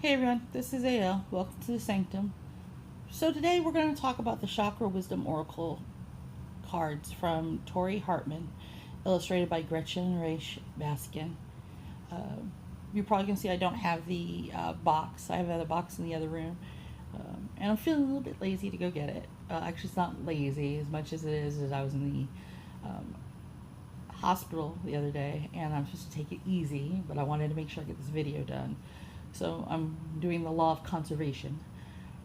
Hey everyone, this is AL. Welcome to the Sanctum. So today we're going to talk about the Chakra Wisdom Oracle cards from Tori Hartman, illustrated by Gretchen Raish Baskin. You're probably going to see I don't have the box. I have the box in the other room. And I'm feeling a little bit lazy to go get it. Actually, it's not lazy as much as it is as I was in the hospital the other day, and I'm supposed to take it easy, but I wanted to make sure I get this video done. So I'm doing the law of conservation,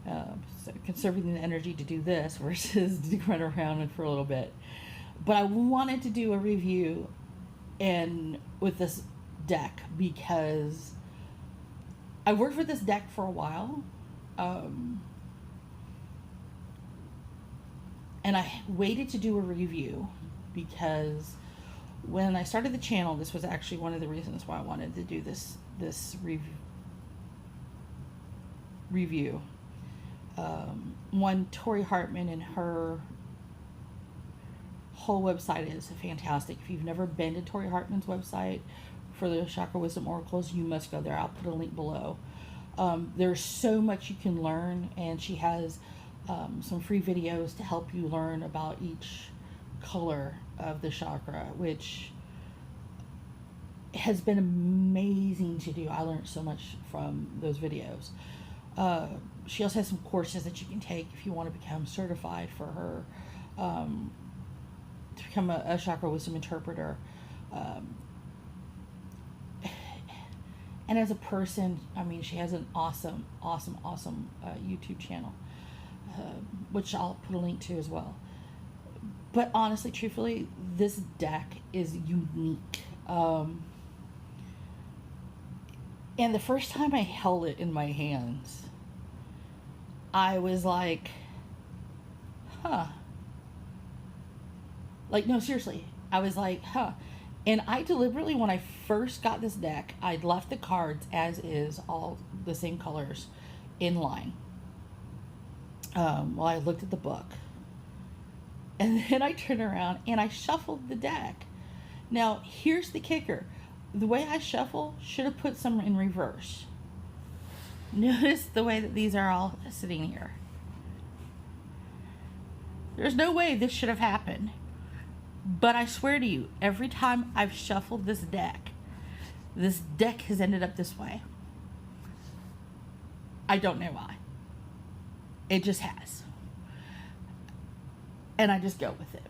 so conserving the energy to do this versus to run around for a little bit. But I wanted to do a review and with this deck because I worked with this deck for a while, and I waited to do a review because when I started the channel, this was actually one of the reasons why I wanted to do this review. One, Tori Hartman and her whole website is fantastic. If you've never been to Tori Hartman's website for the Chakra Wisdom Oracles, you must go there. I'll put a link below. There's so much you can learn, and she has some free videos to help you learn about each color of the chakra, which has been amazing to do. I learned so much from those videos. She also has some courses that you can take if you want to become certified for her, to become a chakra wisdom interpreter. And as a person, I mean, she has an awesome YouTube channel, which I'll put a link to as well. But honestly, truthfully, this deck is unique. And the first time I held it in my hands, I was like, huh. Like, no, seriously. I was like, huh. And I deliberately, when I first got this deck, I'd left the cards as is, all the same colors, in line. While I looked at the book. And then I turned around and I shuffled the deck. Now, here's the kicker. The way I shuffle should have put some in reverse. Notice the way that these are all sitting here. There's no way this should have happened. But I swear to you, every time I've shuffled this deck has ended up this way. I don't know why. It just has. And I just go with it.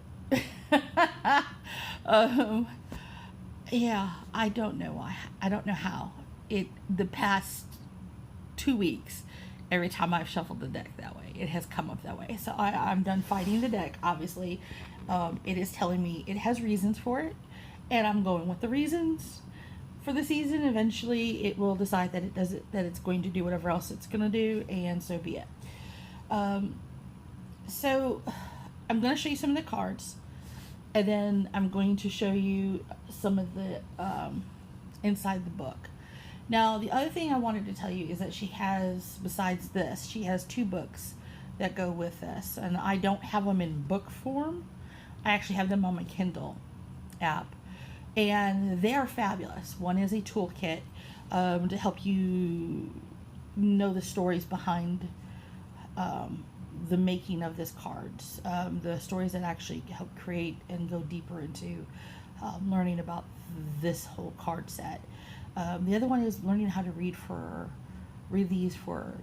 Yeah, I don't know why. I don't know how. The past 2 weeks, every time I've shuffled the deck that way, it has come up that way. So I'm done fighting the deck, obviously. It is telling me it has reasons for it, and I'm going with the reasons for the season. Eventually, it will decide that it's going to do whatever else it's going to do, and so be it. So I'm going to show you some of the cards, and then I'm going to show you some of the inside the book. Now, the other thing I wanted to tell you is that she has, besides this, she has 2 books that go with this, and I don't have them in book form. I actually have them on my Kindle app, and they are fabulous. One is a toolkit to help you know the stories behind the making of this cards, the stories that actually help create and go deeper into learning about this whole card set. The other one is learning how to read these for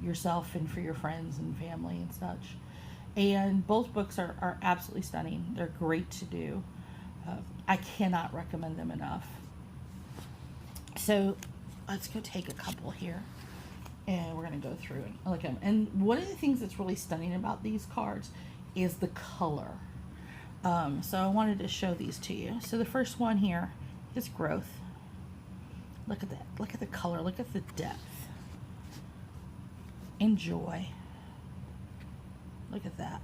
yourself and for your friends and family and such. And both books are absolutely stunning. They're great to do. I cannot recommend them enough. So let's go take a couple here, and we're going to go through and look at them. And one of the things that's really stunning about these cards is the color. So I wanted to show these to you. So the first one here is growth. Look at that. Look at the color. Look at the depth. Enjoy. Look at that.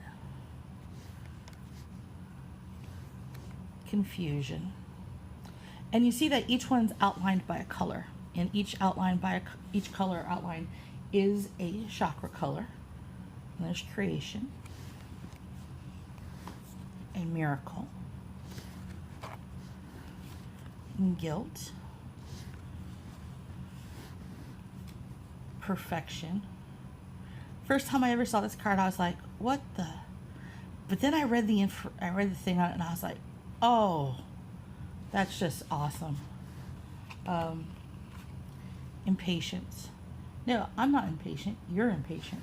Confusion. And you see that each one's outlined by a color. And each color outline is a chakra color. And there's creation. A miracle. And guilt. perfection. First time I ever saw this card, I was like, what the? But then I read the thing on it, and I was like, oh, that's just awesome. Impatience. No, I'm not impatient. You're impatient.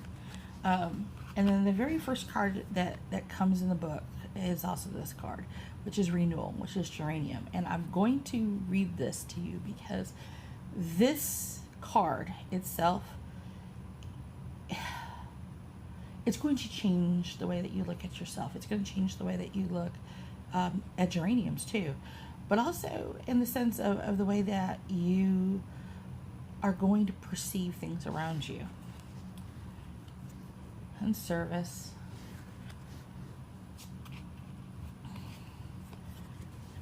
And then the very first card that comes in the book is also this card, which is renewal, which is geranium. And I'm going to read this to you because this card itself, it's going to change the way that you look at yourself. It's going to change the way that you look at geraniums too, but also in the sense of the way that you are going to perceive things around you. And service.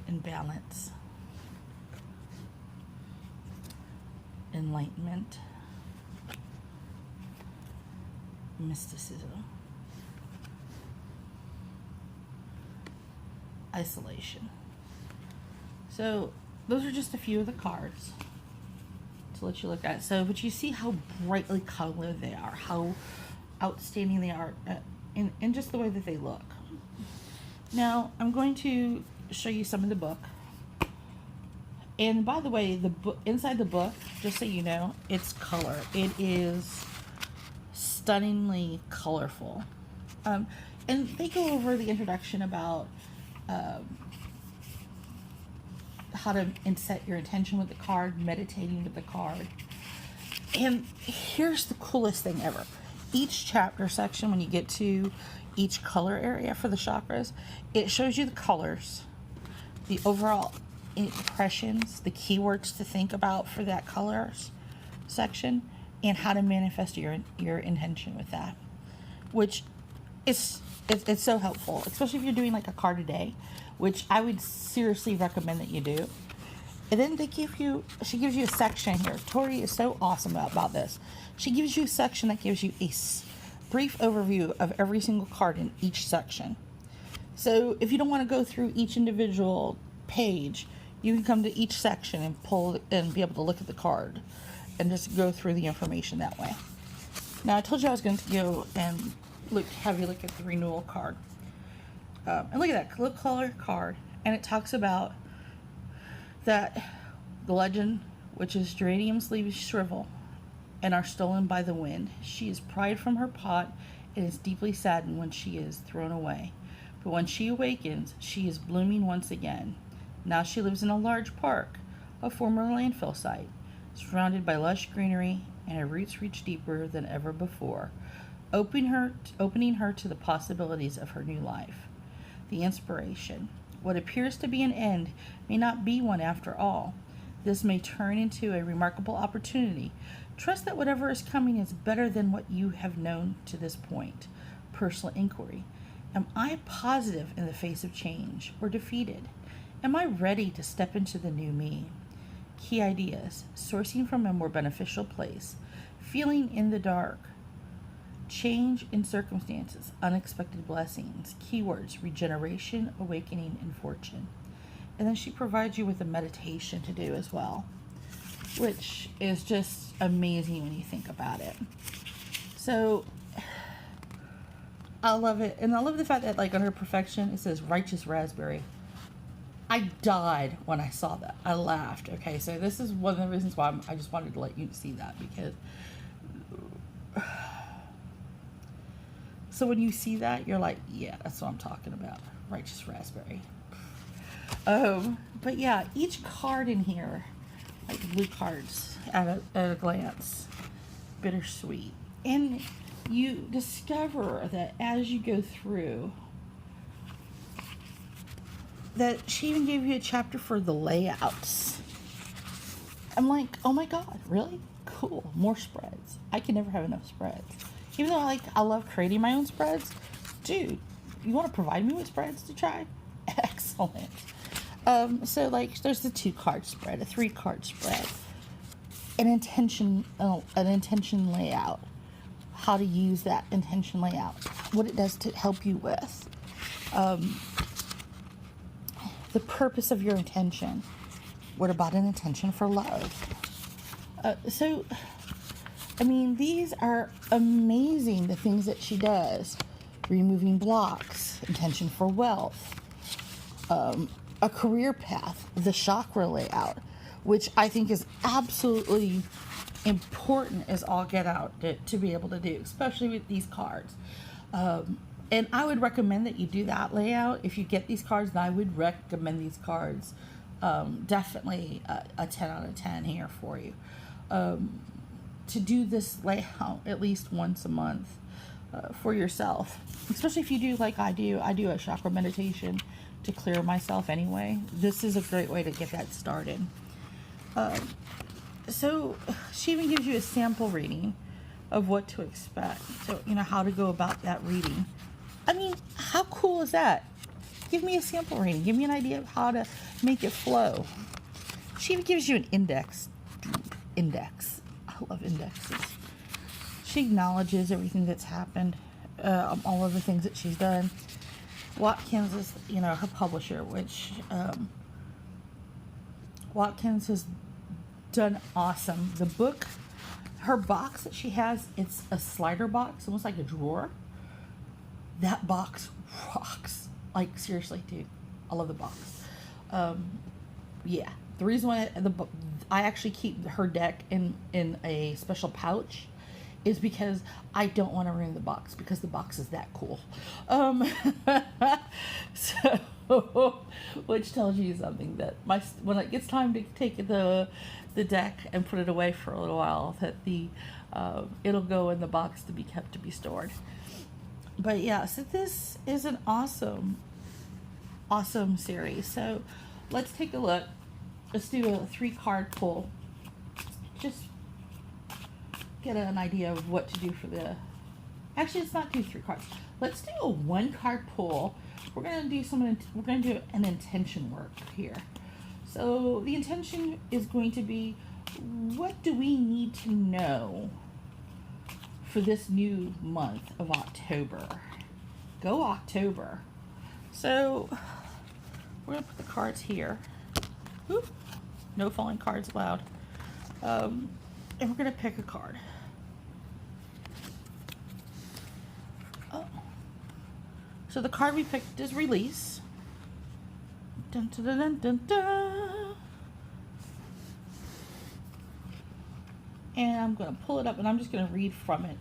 And balance. Enlightenment. Mysticism. Isolation. So those are just a few of the cards to let you look at. So, but you see how brightly colored they are, how outstanding they are, and just the way that they look. Now, I'm going to show you some of the book. And by the way, the book inside the book, just so you know, it's color. It is stunningly colorful. And they go over the introduction about how to set your intention with the card, meditating with the card. And here's the coolest thing ever. Each chapter section, when you get to each color area for the chakras, it shows you the colors, the overall impressions, the keywords to think about for that colors section, and how to manifest your intention with that, which it's so helpful, especially if you're doing like a card a day, which I would seriously recommend that you do. And then she gives you a section here. Tori is so awesome about this. She gives you a section that gives you a brief overview of every single card in each section. So if you don't want to go through each individual page, you can come to each section and pull and be able to look at the card and just go through the information that way. Now, I told you I was going to go and have you look at the renewal card. And look at that color card. And it talks about that the legend, which is geranium's leaves shrivel and are stolen by the wind. She is pried from her pot and is deeply saddened when she is thrown away. But when she awakens, she is blooming once again. Now she lives in a large park, a former landfill site, surrounded by lush greenery, and her roots reach deeper than ever before, opening her to the possibilities of her new life. The inspiration. What appears to be an end may not be one after all. This may turn into a remarkable opportunity. Trust that whatever is coming is better than what you have known to this point. Personal inquiry. Am I positive in the face of change or defeated? Am I ready to step into the new me? Key ideas. Sourcing from a more beneficial place. Feeling in the dark. Change in circumstances, unexpected blessings, keywords, regeneration, awakening, and fortune. And then she provides you with a meditation to do as well, which is just amazing when you think about it. So I love it. And I love the fact that like under perfection, it says righteous raspberry. I died when I saw that. I laughed. Okay, so this is one of the reasons why I just wanted to let you see that, because so when you see that, you're like, yeah, that's what I'm talking about. Righteous raspberry. But yeah, each card in here, like blue cards at a glance, bittersweet. And you discover that as you go through, that she even gave you a chapter for the layouts. I'm like, oh my God, really? Cool. More spreads. I can never have enough spreads. Even though I love creating my own spreads, dude, you want to provide me with spreads to try? Excellent. So like there's the 2-card spread, a 3-card spread, an intention layout, how to use that intention layout, what it does to help you with, the purpose of your intention. What about an intention for love? So I mean, these are amazing, the things that she does. Removing blocks, intention for wealth, a career path, the chakra layout, which I think is absolutely important as all get out to be able to do, especially with these cards. And I would recommend that you do that layout. If you get these cards, then I would recommend these cards. Definitely a 10 out of 10 here for you. To do this layout at least once a month for yourself. Especially if you do like I do a chakra meditation to clear myself anyway. This is a great way to get that started. So she even gives you a sample reading of what to expect. So, how to go about that reading. I mean, how cool is that? Give me a sample reading. Give me an idea of how to make it flow. She even gives you an index. I love indexes. She acknowledges everything that's happened, all of the things that she's done. Watkins is, her publisher, which Watkins has done awesome. The book, her box that she has, it's a slider box, almost like a drawer. That box rocks. Like, seriously, dude. I love the box. Yeah. The reason why I actually keep her deck in a special pouch is because I don't want to ruin the box, because the box is that cool. So, which tells you something, that when it gets time to take the deck and put it away for a little while, that it'll go in the box to be kept, to be stored. But yeah, so this is an awesome series. So let's take a look. Let's do a 3-card pull. Just get an idea of what to do for the... Actually, let's not do 3 cards. Let's do a 1-card pull. We're gonna do an intention work here. So the intention is going to be, what do we need to know for this new month of October? Go October. So we're gonna put the cards here. Oop, no falling cards allowed. And we're gonna pick a card. Oh. So the card we picked is release. Dun, dun, dun, dun, dun, dun. And I'm going to pull it up, and I'm just going to read from it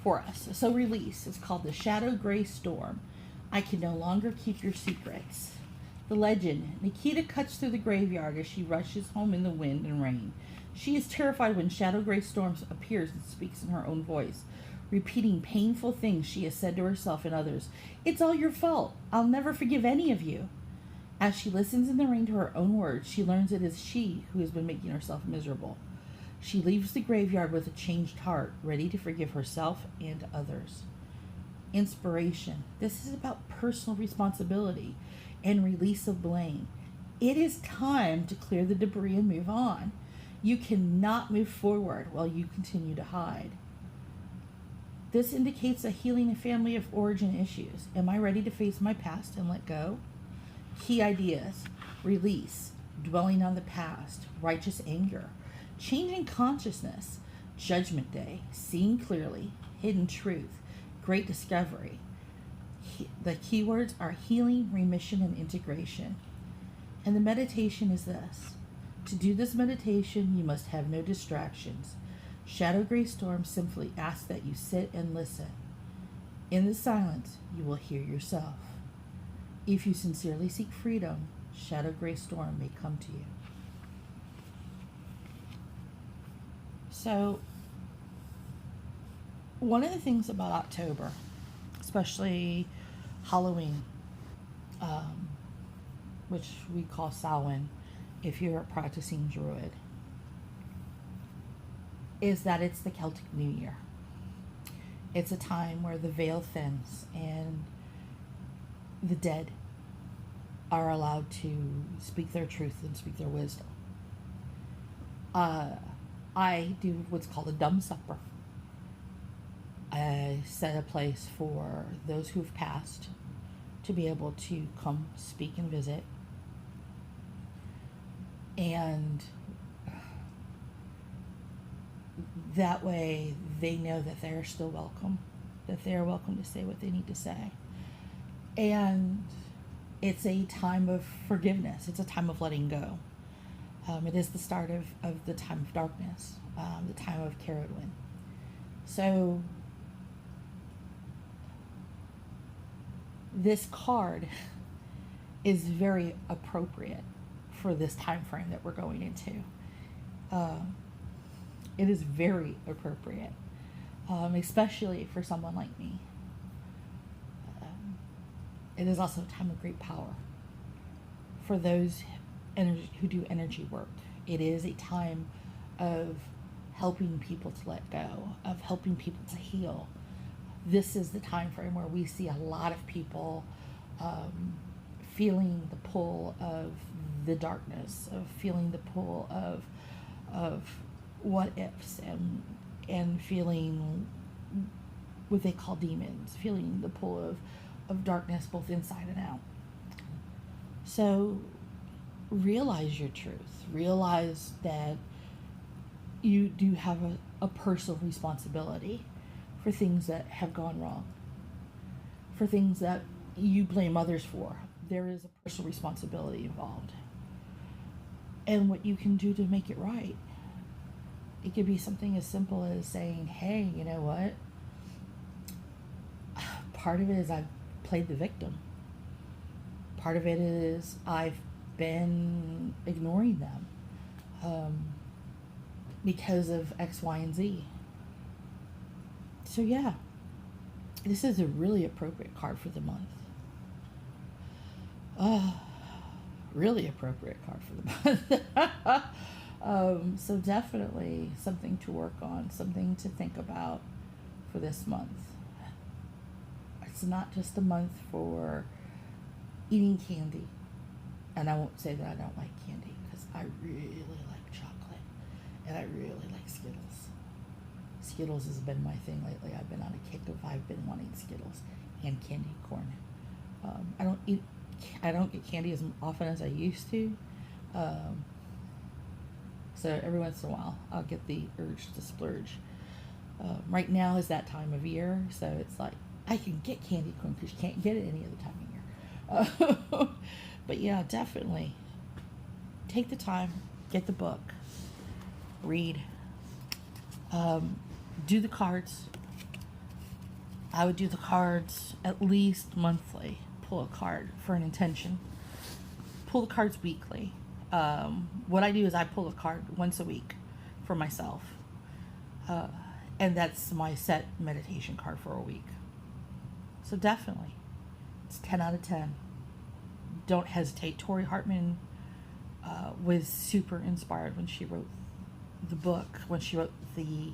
for us. So release is called the Shadow Gray Storm. I can no longer keep your secrets. The legend. Nikita cuts through the graveyard as she rushes home in the wind and rain. She is terrified when Shadow Gray Storm appears and speaks in her own voice, repeating painful things she has said to herself and others. It's all your fault. I'll never forgive any of you. As she listens in the rain to her own words, she learns it is she who has been making herself miserable. She leaves the graveyard with a changed heart, ready to forgive herself and others. Inspiration. This is about personal responsibility and release of blame. It is time to clear the debris and move on. You cannot move forward while you continue to hide. This indicates a healing a family of origin issues. Am I ready to face my past and let go? Key ideas: release, dwelling on the past, righteous anger, changing consciousness, judgment day, seeing clearly, hidden truth, great discovery. The keywords are healing, remission, and integration. And the meditation is this. To do this meditation, you must have no distractions. Shadow Gray Storm simply asks that you sit and listen. In the silence, you will hear yourself. If you sincerely seek freedom, Shadow Gray Storm may come to you. So, one of the things about October, especially Halloween, which we call Samhain if you're a practicing druid, is that it's the Celtic New Year. It's a time where the veil thins and the dead are allowed to speak their truth and speak their wisdom. I do what's called a dumb supper. I set a place for those who've passed to be able to come speak and visit. And that way they know that they're still welcome, that they're welcome to say what they need to say. And it's a time of forgiveness. It's a time of letting go. It is the start of the time of darkness, the time of Carradwin. So this card is very appropriate for this time frame that we're going into. It is very appropriate, especially for someone like me. It is also a time of great power for those who do energy work. It is a time of helping people to let go, of helping people to heal. This is the time frame where we see a lot of people feeling the pull of the darkness, of feeling the pull of what ifs, and feeling what they call demons, feeling the pull of darkness both inside and out. So realize your truth. Realize that you do have a personal responsibility for things that have gone wrong, for things that you blame others for. There is a personal responsibility involved. And what you can do to make it right. It could be something as simple as saying, hey, you know what? Part of it is I've played the victim. Part of it is I've been ignoring them because of X, Y, and Z. So yeah, this is a really appropriate card for the month. Really appropriate card for the month. So definitely something to work on, something to think about for this month. It's not just a month for eating candy. And I won't say that I don't like candy, because I really like chocolate. And I really like Skittles. Skittles has been my thing lately. I've been on a kick of I've been wanting Skittles and candy corn. I don't get candy as often as I used to. So every once in a while, I'll get the urge to splurge. Right now is that time of year, so it's like, I can get candy corn because you can't get it any other time of year. But yeah, definitely take the time, get the book, read, do the cards. I would do the cards at least monthly. Pull a card for an intention. Pull the cards weekly. What I do is I pull a card once a week for myself. And that's my set meditation card for a week. So definitely, it's 10 out of 10. Don't hesitate. Tori Hartman was super inspired when she wrote the book, when she wrote the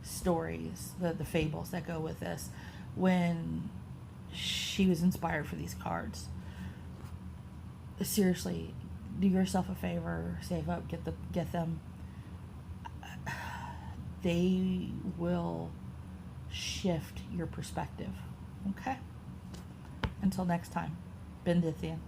stories, the fables that go with this, when she was inspired for these cards. Seriously, do yourself a favor, save up, get them. They will shift your perspective. Okay? Until next time, Bendithian.